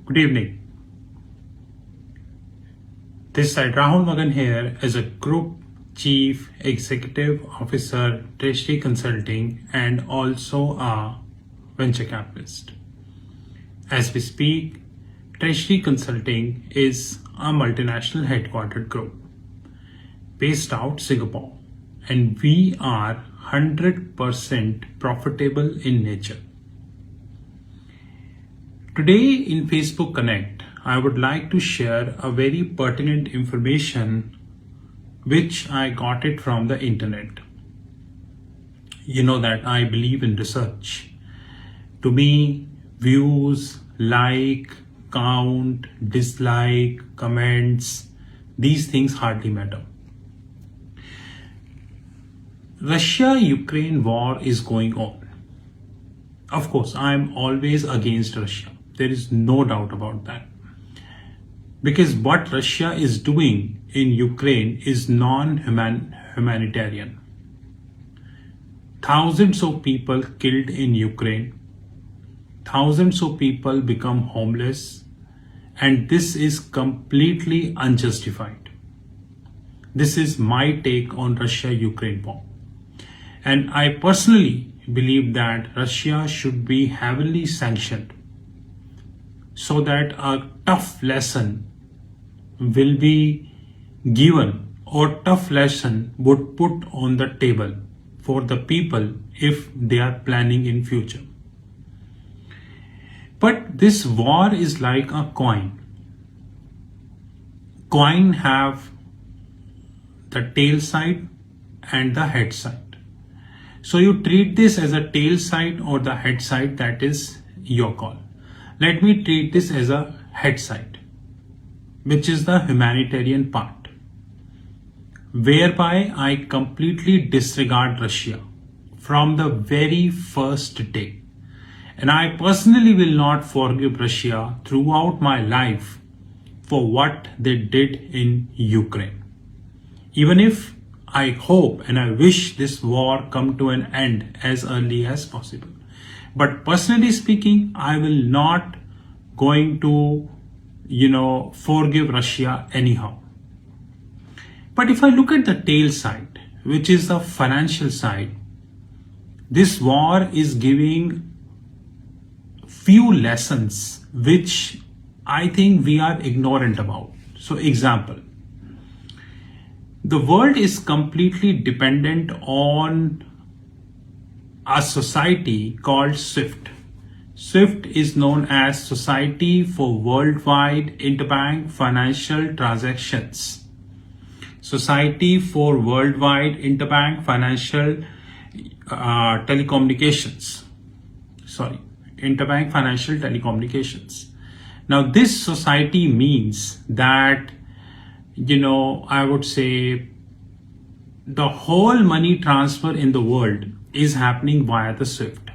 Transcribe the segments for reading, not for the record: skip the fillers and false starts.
Good evening. This side Rahul Magan here as a Group Chief Executive Officer, Treasury Consulting, and also a venture capitalist. As we speak, Treasury Consulting is a multinational headquartered group based out Singapore, and we are 100% profitable in nature. Today in Facebook Connect, I would like to share a very pertinent information which I got it from the internet. You know that I believe in research. To me, views, like, count, dislike, comments, these things hardly matter. Russia-Ukraine war is going on. Of course, I am always against Russia. There is no doubt about that. Because what Russia is doing in Ukraine is non-humanitarian. Thousands of people killed in Ukraine. Thousands of people become homeless. And this is completely unjustified. This is my take on Russia-Ukraine war. And I personally believe that Russia should be heavily sanctioned, so that a tough lesson will be given, or tough lesson would put on the table for the people if they are planning in future. But this war is like a coin. Coin have the tail side and the head side. So you treat this as a tail side or the head side, that is your call. Let me treat this as a head side, which is the humanitarian part, whereby I completely disregard Russia from the very first day. And I personally will not forgive Russia throughout my life for what they did in Ukraine. Even if I hope and I wish this war come to an end as early as possible. But personally speaking, I will not going to, forgive Russia anyhow. But if I look at the tail side, which is the financial side, this war is giving few lessons which I think we are ignorant about. So example, the world is completely dependent on a society called SWIFT. SWIFT is known as Society for Worldwide Interbank Financial Transactions. Society for Worldwide Interbank Financial Telecommunications. Interbank Financial Telecommunications. Now this society means that, I would say the whole money transfer in the world is happening via the SWIFT.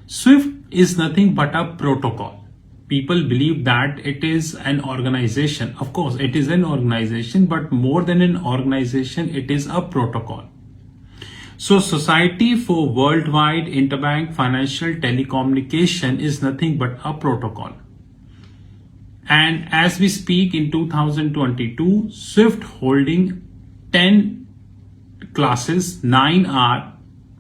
SWIFT is nothing but a protocol. People believe that it is an organization. Of course, it is an organization, but more than an organization, it is a protocol. So Society for Worldwide Interbank Financial Telecommunication is nothing but a protocol. And as we speak in 2022, SWIFT holding 10 classes, 9 are,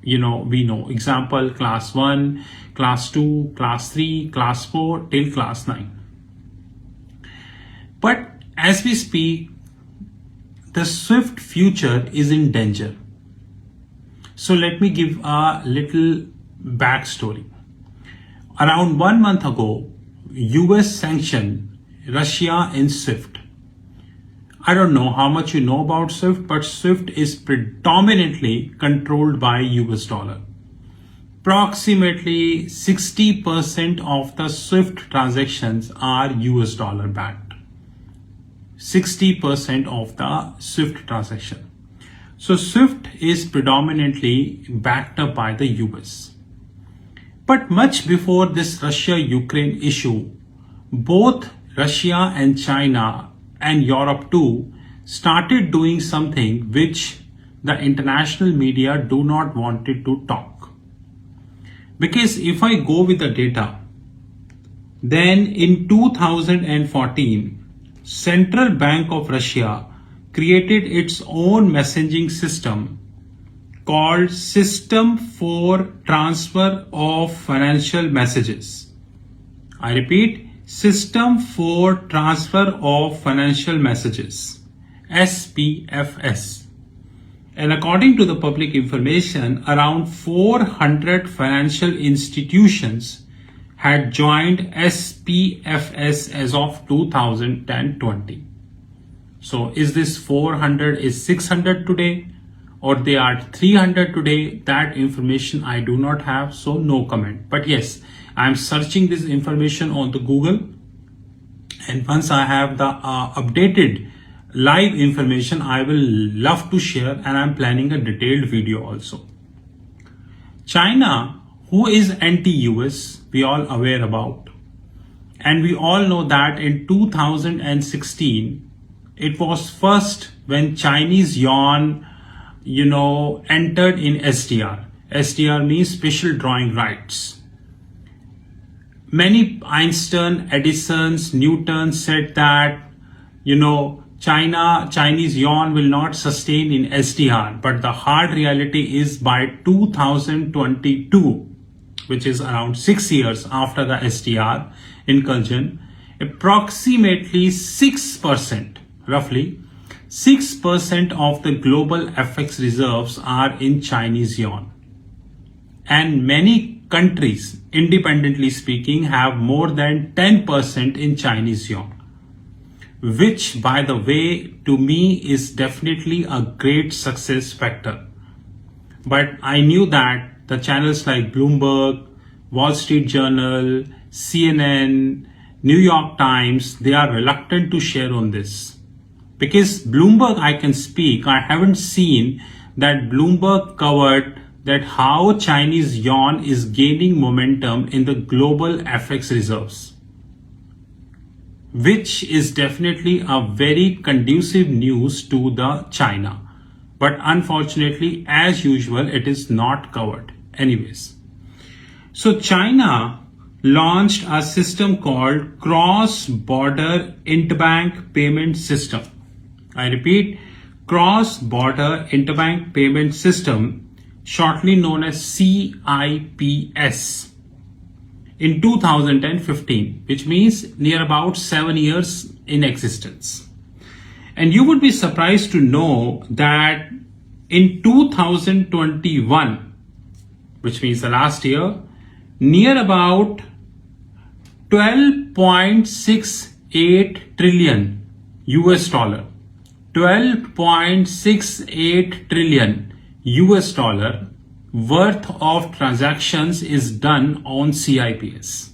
we know, example, class 1, class 2, class 3, class 4, till class 9. But as we speak, the SWIFT future is in danger. So let me give a little backstory. Around 1 month ago, US sanctioned Russia in SWIFT. I don't know how much you know about SWIFT, but SWIFT is predominantly controlled by US dollar. Approximately 60% of the SWIFT transactions are US dollar backed. 60% of the SWIFT transaction. So SWIFT is predominantly backed up by the US. But much before this Russia-Ukraine issue, both Russia and China and Europe too started doing something which the international media do not want it to talk. Because if I go with the data, Then in 2014, Central Bank of Russia created its own messaging system called System for Transfer of Financial Messages. I repeat, System for Transfer of Financial Messages, SPFS. And according to the public information, around 400 financial institutions had joined SPFS as of 2020. So is this 400 is 600 today, or they are 300 today? That information I do not have, so no comment. But yes, I'm searching this information on the Google, and once I have the updated live information, I will love to share, and I'm planning a detailed video also. China, who is anti-US, we all aware about, and we all know that in 2016 it was first when Chinese yuan entered in SDR. SDR means special drawing rights. Many Einstein, Edisons, Newton said that Chinese yuan will not sustain in SDR, but the hard reality is by 2022, which is around 6 years after the SDR incursion, approximately 6%, roughly 6% of the global FX reserves are in Chinese yuan. And many countries, independently speaking, have more than 10% in Chinese yuan, which, by the way, to me is definitely a great success factor. But I knew that the channels like Bloomberg, Wall Street Journal, CNN, New York Times, they are reluctant to share on this. Because Bloomberg, I can speak, I haven't seen that Bloomberg covered that how Chinese yuan is gaining momentum in the global FX reserves, which is definitely a very conducive news to the China. But unfortunately, as usual, it is not covered. Anyways, so China launched a system called Cross-Border Interbank Payment System. I repeat, Cross-Border Interbank Payment System, shortly known as CIPS, in 2015, which means near about 7 years in existence. And you would be surprised to know that in 2021, which means the last year, near about 12.68 trillion US dollar, 12.68 trillion US dollar worth of transactions is done on CIPS.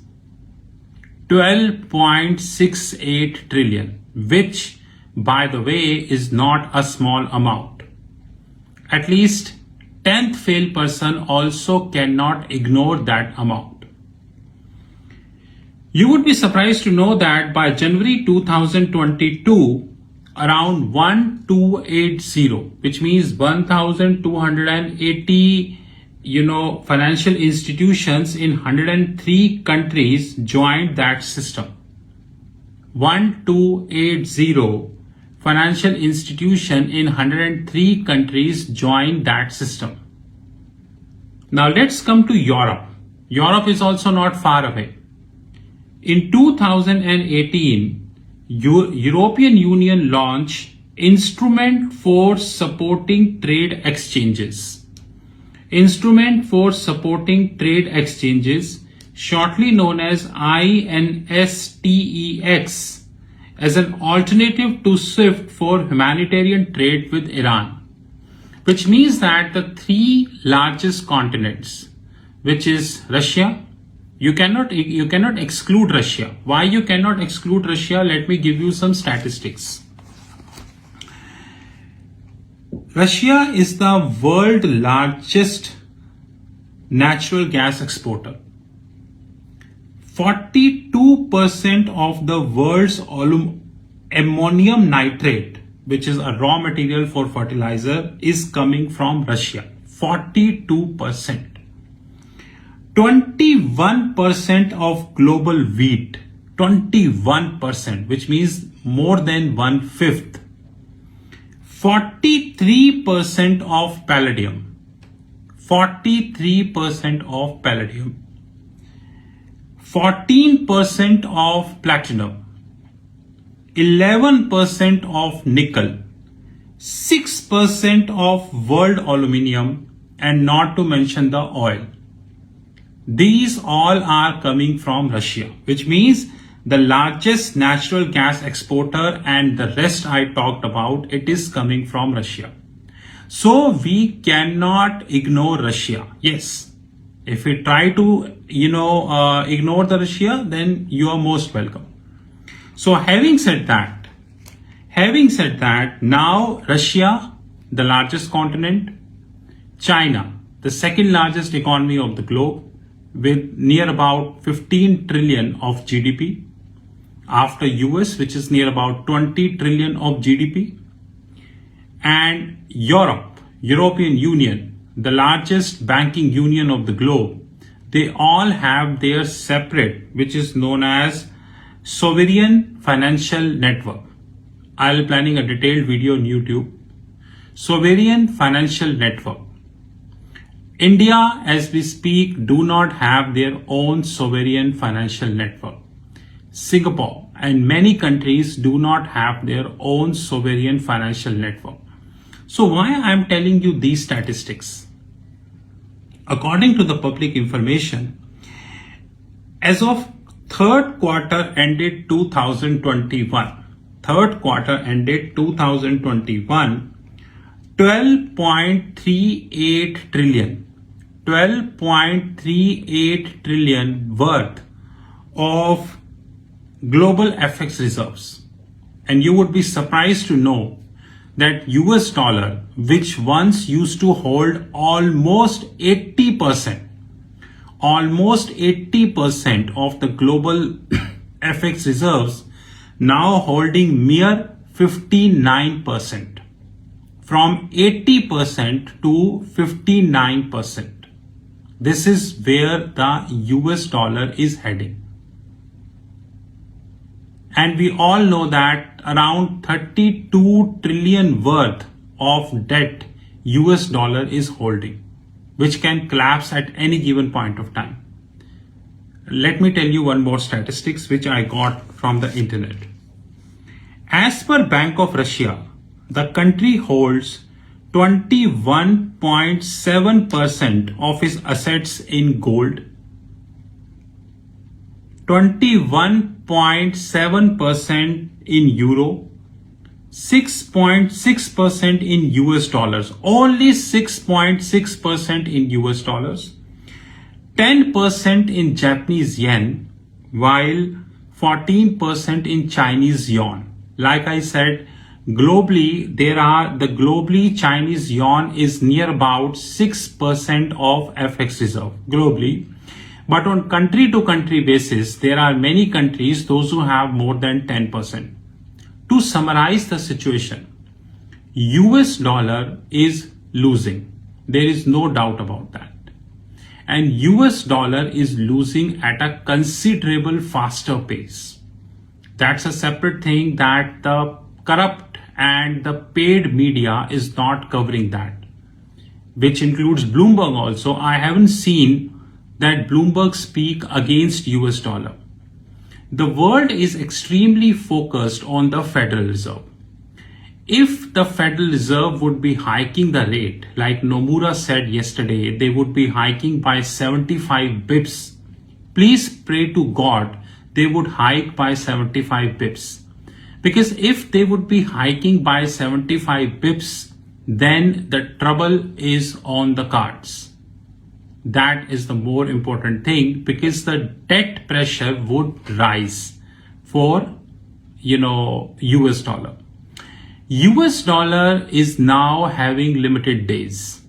12.68 trillion, which, by the way, is not a small amount. At least 10th fail person also cannot ignore that amount. You would be surprised to know that by January 2022, around 1280, which means 1280 financial institutions in 103 countries joined that system. 1280 financial institution in 103 countries joined that system. Now let's come to Europe. Europe is also not far away. In 2018, European Union launched Instrument for Supporting Trade Exchanges. Instrument for Supporting Trade Exchanges, shortly known as INSTEX, as an alternative to SWIFT for humanitarian trade with Iran, which means that the three largest continents, which is Russia, you cannot exclude Russia. Why you cannot exclude Russia? Let me give you some statistics. Russia is the world's largest natural gas exporter. 42% of the world's ammonium nitrate, which is a raw material for fertilizer, is coming from Russia. 42%. 21% of global wheat, 21%, which means more than 1/5. 43% of palladium, 43% of palladium, 14% of platinum, 11% of nickel, 6% of world aluminium, and not to mention the oil. These all are coming from Russia, which means the largest natural gas exporter, and the rest I talked about, it is coming from Russia. So we cannot ignore Russia. Yes, if we try to, ignore the Russia, then you are most welcome. So having said that, now Russia, the largest continent, China, the second largest economy of the globe, with near about 15 trillion of GDP, after US, which is near about 20 trillion of GDP, and European Union, the largest banking union of the globe, they all have their separate, which is known as sovereign financial network. I'll be planning a detailed video on YouTube. Sovereign financial network. India, as we speak, do not have their own sovereign financial network. Singapore and many countries do not have their own sovereign financial network. So why I'm telling you these statistics? According to the public information, as of third quarter ended 2021, 12.38 trillion worth of global FX reserves. And you would be surprised to know that US dollar, which once used to hold almost 80% of the global FX reserves, now holding mere 59%, from 80% to 59%. This is where the US dollar is heading. And we all know that around 32 trillion worth of debt US dollar is holding, which can collapse at any given point of time. Let me tell you one more statistics which I got from the internet. As per Bank of Russia, the country holds 21.7% of its assets in gold, 21.7% in euro, 6.6% in US dollars, only 6.6% in US dollars, 10% in Japanese yen, while 14% in Chinese yuan. Like I said, globally, globally Chinese yuan is near about 6% of FX reserve globally. But on country to country basis, there are many countries, those who have more than 10%. To summarize the situation, US dollar is losing. There is no doubt about that. And US dollar is losing at a considerable faster pace. That's a separate thing that the corrupt and the paid media is not covering that, which includes Bloomberg also. I haven't seen that Bloomberg speak against US dollar. The world is extremely focused on the Federal Reserve. If the Federal Reserve would be hiking the rate, like Nomura said yesterday, they would be hiking by 75 bips. Please pray to God they would hike by 75 bips. Because if they would be hiking by 75 bips, then the trouble is on the cards. That is the more important thing, because the debt pressure would rise for, US dollar. US dollar is now having limited days.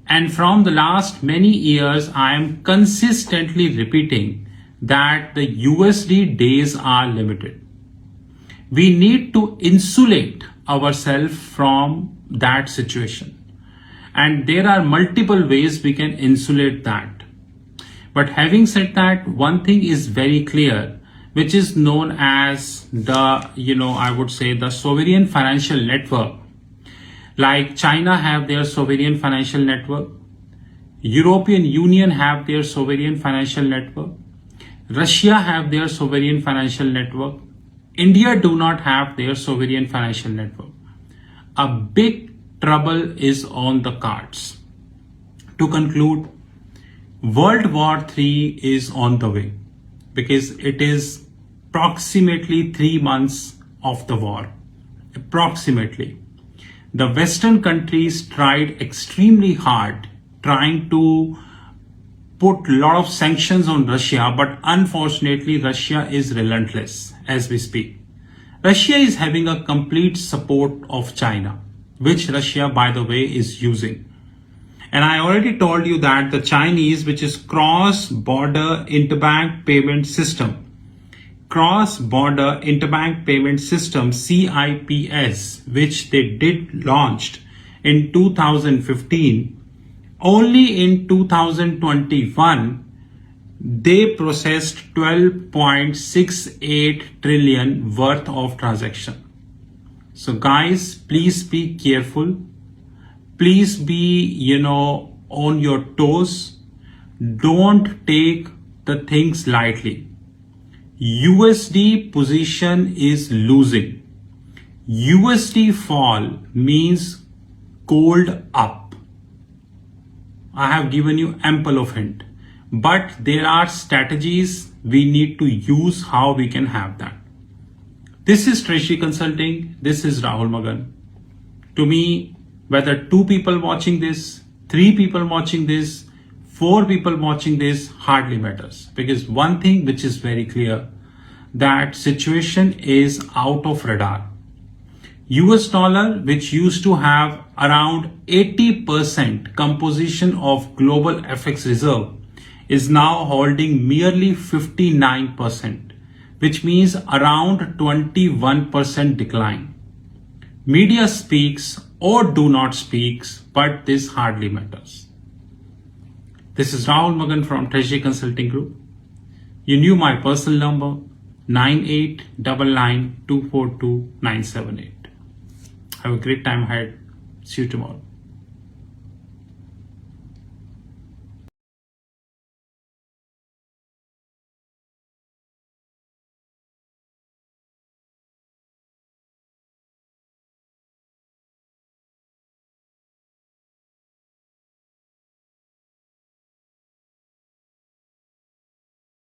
And from the last many years, I am consistently repeating that the USD days are limited. We need to insulate ourselves from that situation. And there are multiple ways we can insulate that. But having said that, one thing is very clear, which is known as the, I would say the sovereign financial network. Like China have their sovereign financial network, European Union have their sovereign financial network, Russia have their sovereign financial network, India do not have their sovereign financial network. A big trouble is on the cards. To conclude, World War III is on the way because it is approximately 3 months of the war. Approximately. The Western countries tried extremely hard trying to put a lot of sanctions on Russia, but unfortunately Russia is relentless as we speak. Russia is having a complete support of China, which Russia, by the way, is using. And I already told you that the Chinese, which is cross-border interbank payment system, cross-border interbank payment system, CIPS, which they did launched in 2015, only in 2021, they processed 12.68 trillion worth of transaction. So guys, please be careful. Please be, on your toes. Don't take the things lightly. USD position is losing. USD fall means gold up. I have given you ample of hint, but there are strategies we need to use how we can have that. This is Treasury Consulting. This is Rahul Magan. To me, whether 2 people watching this, 3 people watching this, 4 people watching this hardly matters, because one thing which is very clear, that situation is out of radar. US dollar, which used to have around 80% composition of global FX reserve, is now holding merely 59%, which means around 21% decline. Media speaks or do not speaks, but this hardly matters. This is Rahul Magan from Treasury Consulting Group. You knew my personal number, 9899242978. Have a great time ahead. See you tomorrow.